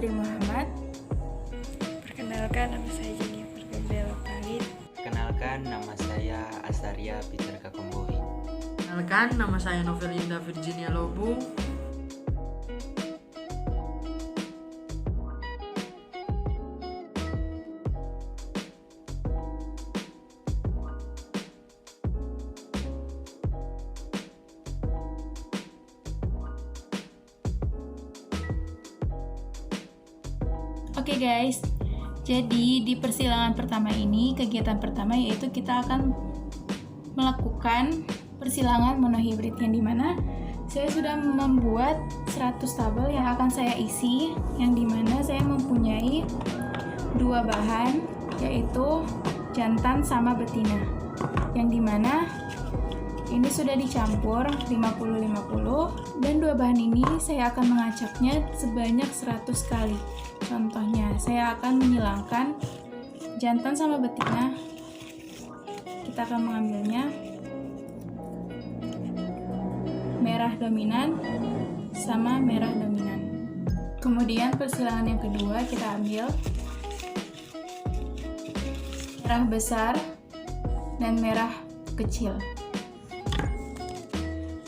Fitri Muhammad. Perkenalkan, nama saya Jennifer Gabriela Palit. Kenalkan, nama saya Astaria Peter Kakombohi. Kenalkan, nama saya Novelinda Virginia Lobu. Oke guys, jadi di persilangan pertama ini, kegiatan pertama yaitu kita akan melakukan persilangan monohibrid, yang dimana saya sudah membuat 100 tabel yang akan saya isi, yang dimana saya mempunyai dua bahan, yaitu jantan sama betina, yang dimana ini sudah dicampur 50-50, dan dua bahan ini saya akan mengacaknya sebanyak 100 kali. Contohnya, saya akan menyilangkan jantan sama betina. Kita akan mengambilnya merah dominan sama merah dominan. Kemudian persilangan yang kedua kita ambil merah besar dan merah kecil.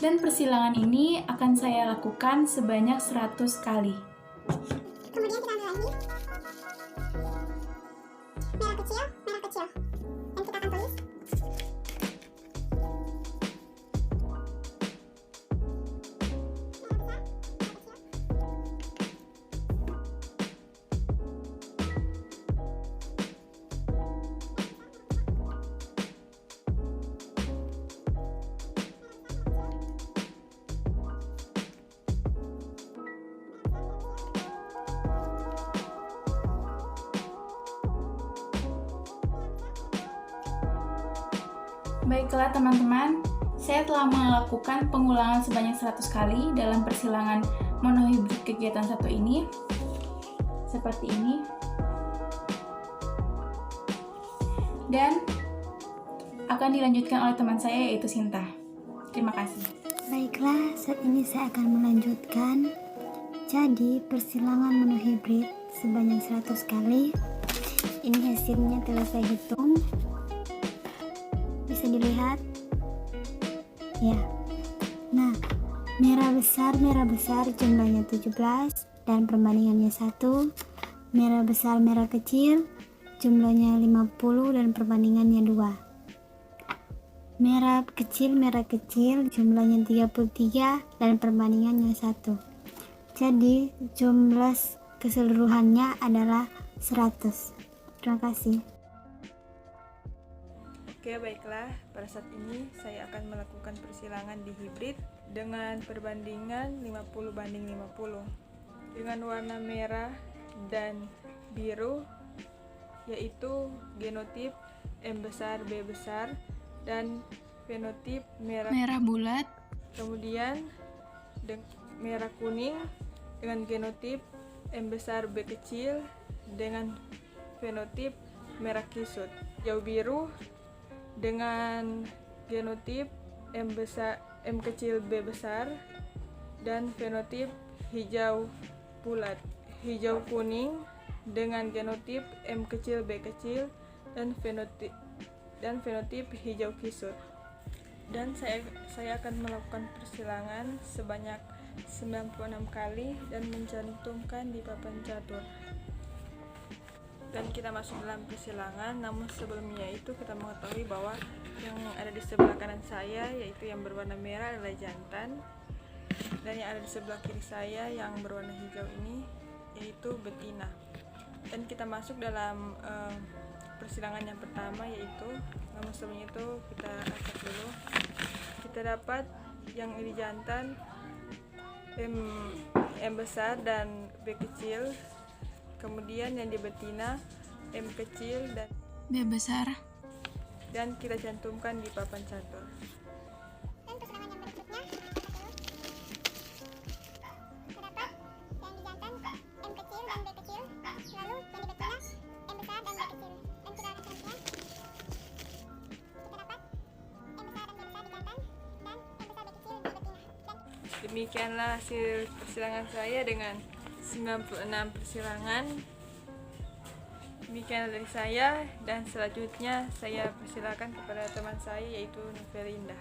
Dan persilangan ini akan saya lakukan sebanyak 100 kali. Kemudian kita ambil lagi merah kecil, dan kita akan tulis Baiklah teman-teman, saya telah melakukan pengulangan sebanyak 100 kali dalam persilangan monohibrid kegiatan satu ini. Seperti ini. Dan akan dilanjutkan oleh teman saya, yaitu Sinta. Terima kasih. Baiklah, saat ini saya akan melanjutkan. Jadi, persilangan monohibrid sebanyak 100 kali. Ini hasilnya telah saya hitung. Bisa dilihat? Ya. Nah, merah besar jumlahnya 17 dan perbandingannya 1. Merah besar merah kecil jumlahnya 50 dan perbandingannya 2. Merah kecil jumlahnya 33 dan perbandingannya 1. Jadi jumlah keseluruhannya adalah 100. Terima kasih. Oke, baiklah, pada saat ini saya akan melakukan persilangan di hibrid dengan perbandingan 50/50 dengan warna merah dan biru, yaitu genotip M besar B besar dan fenotip merah bulat. Kemudian merah kuning dengan genotip M besar B kecil dengan fenotip merah kisut. Hijau biru dengan genotip M kecil B besar dan fenotip hijau bulat. Hijau kuning dengan genotip M kecil B kecil dan fenotip hijau kisut. Dan saya akan melakukan persilangan sebanyak 96 kali dan mencantumkan di papan catur. Dan kita masuk dalam persilangan, namun sebelumnya itu kita mengetahui bahwa yang ada di sebelah kanan saya, yaitu yang berwarna merah, adalah jantan, dan yang ada di sebelah kiri saya yang berwarna hijau ini yaitu betina. Dan kita masuk dalam persilangan yang pertama, yaitu, namun sebelumnya itu kita acak dulu. Kita dapat yang ini jantan M besar dan B kecil. Kemudian yang di betina M kecil dan B besar. Dan kita cantumkan di papan catur. Dan persilangan yang berikutnya terdapat yang di jantan M kecil dan B kecil, lalu yang di betina M besar dan B kecil. Dan kita selanjutnya kita dapat M besar dan B besar di jantan dan M besar B kecil di betina. Dan Demikianlah hasil persilangan saya dengan 96 persilangan. Demikian dari saya, dan selanjutnya saya persilakan kepada teman saya yaitu Novelinda.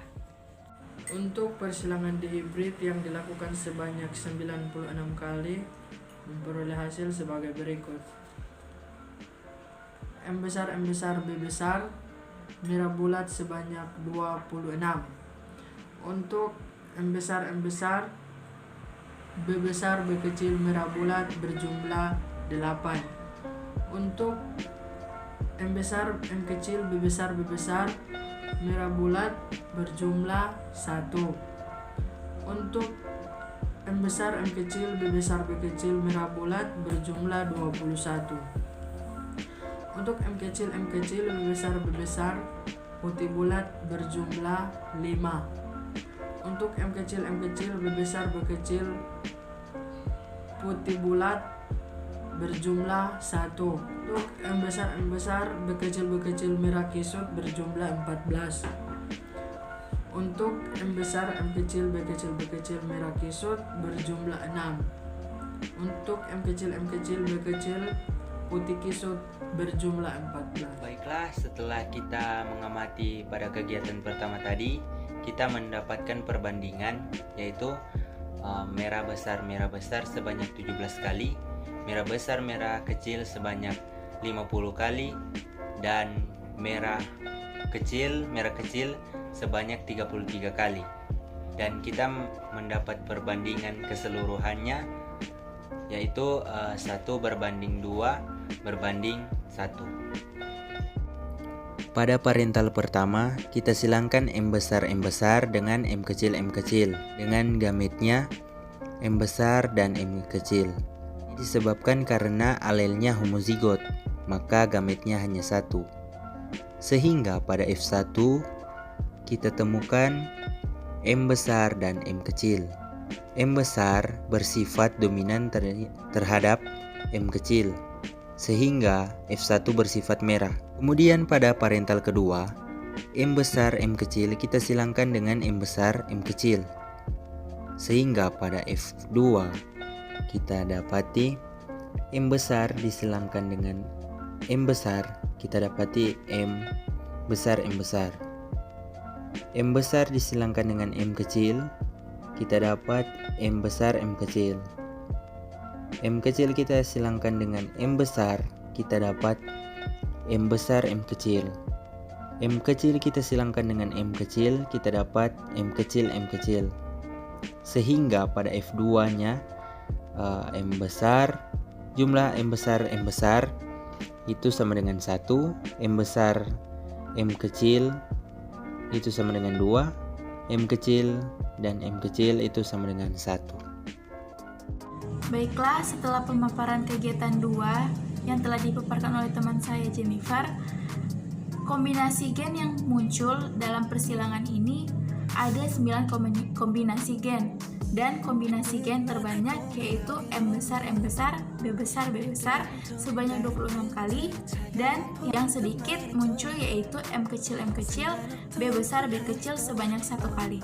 Untuk persilangan dihibrid yang dilakukan sebanyak 96 kali memperoleh hasil sebagai berikut. M besar, B besar, merah bulat sebanyak 26. Untuk M besar, B besar, B kecil, merah bulat berjumlah 8. Untuk M besar, M kecil, B besar, merah bulat berjumlah 1. Untuk M besar, M kecil, B besar, B kecil, merah bulat berjumlah 21. Untuk M kecil, B besar, putih bulat berjumlah 5. Untuk M kecil, B besar, putih bulat berjumlah 1. Untuk M besar, B kecil, merah kisut berjumlah 14. Untuk M besar, M kecil, B kecil, merah kisut berjumlah 6. Untuk M kecil, B kecil, putih kisut berjumlah 14. Baiklah, setelah kita mengamati pada kegiatan pertama tadi, kita mendapatkan perbandingan, yaitu merah besar sebanyak 17 kali, merah besar merah kecil sebanyak 50 kali, dan merah kecil sebanyak 33 kali. Dan kita mendapat perbandingan keseluruhannya, yaitu 1 berbanding 2 berbanding 1. Pada parental pertama, kita silangkan M besar dengan M kecil dengan gametnya M besar dan M kecil. Ini disebabkan karena alelnya homozigot, maka gametnya hanya 1. Sehingga pada F1 kita temukan M besar dan M kecil. M besar bersifat dominan terhadap M kecil, sehingga F1 bersifat merah. Kemudian pada parental kedua, M besar M kecil kita silangkan dengan M besar M kecil, sehingga pada F2 kita dapati M besar disilangkan dengan M besar, kita dapati M besar. M besar disilangkan dengan M kecil, kita dapat M besar M kecil. M kecil kita silangkan dengan M besar, kita dapat M besar M kecil. M kecil kita silangkan dengan M kecil, kita dapat M kecil. Sehingga pada F2 nya M besar, jumlah M besar itu sama dengan 1, M besar M kecil itu sama dengan 2, M kecil dan M kecil itu sama dengan 1. Baiklah, setelah pemaparan kegiatan 2 yang telah dipaparkan oleh teman saya Jennifer, kombinasi gen yang muncul dalam persilangan ini ada 9 kombinasi gen, dan kombinasi gen terbanyak yaitu M besar, B besar sebanyak 26 kali, dan yang sedikit muncul yaitu M kecil, B besar sebanyak 1 kali.